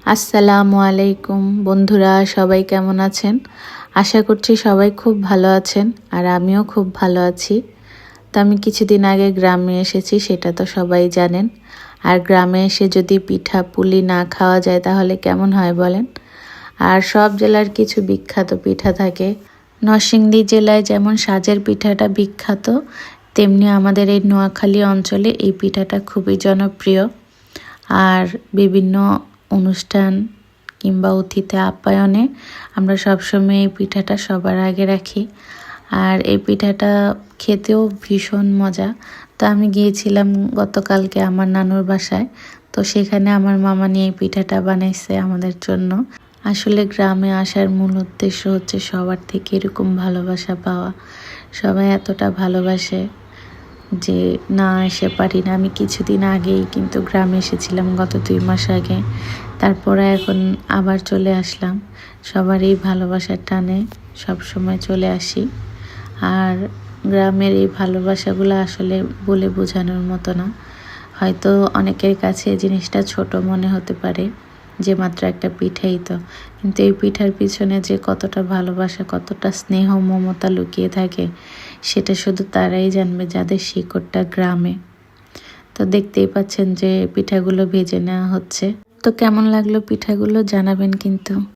আসসালামু আলাইকুম বন্ধুরা, সবাই কেমন আছেন? আশা করছি সবাই খুব ভালো আছেন আর আমিও খুব ভালো আছি। তো আমি কিছুদিন আগে গ্রামে এসেছি, সেটা তো সবাই জানেন। আর গ্রামে এসে যদি পিঠা পুলি না খাওয়া যায় তাহলে কেমন হয় বলেন? আর সব জেলার কিছু বিখ্যাত পিঠা থাকে। নরসিংদী জেলায় যেমন সাজের পিঠাটা বিখ্যাত, তেমনি আমাদের এই নোয়াখালী অঞ্চলে এই পিঠাটা খুবই জনপ্রিয়। আর বিভিন্ন অনুষ্ঠান কিংবা অতিথি আপ্যায়নে আমরা সবসময় এই পিঠাটা সবার আগে রাখি। আর এই পিঠাটা খেতেও ভীষণ মজা। তো আমি গিয়েছিলাম গতকালকে আমার নানুর বাসায়, তো সেখানে আমার মামা নিয়ে এই পিঠাটা বানাইছে আমাদের জন্য। আসলে গ্রামে আসার মূল উদ্দেশ্য হচ্ছে সবার থেকে এরকম ভালোবাসা পাওয়া। সবাই এতটা ভালোবাসে যে না এসে পারি না। আমি কিছুদিন আগেই কিন্তু গ্রামে এসেছিলাম, গত 2 মাস আগে। তারপরে এখন আবার চলে আসলাম। সবার এই ভালোবাসার টানে সব সময় চলে আসি। আর গ্রামের এই ভালোবাসাগুলো আসলে বলে বোঝানোর মতো না। হয়তো অনেকের কাছে এই জিনিসটা ছোট মনে হতে পারে যে মাত্র একটা পিঠাই তো, কিন্তু এই পিঠার পিছনে যে কতটা ভালোবাসা, কতটা স্নেহ মমতা লুকিয়ে থাকে সেটা শুধু তারাই জানবে যাদের শিকড়টা গ্রামে। তো দেখতেই পাচ্ছেন যে পিঠাগুলো ভেজে নেওয়া হচ্ছে। তো কেমন লাগলো পিঠাগুলো জানাবেন কিন্তু।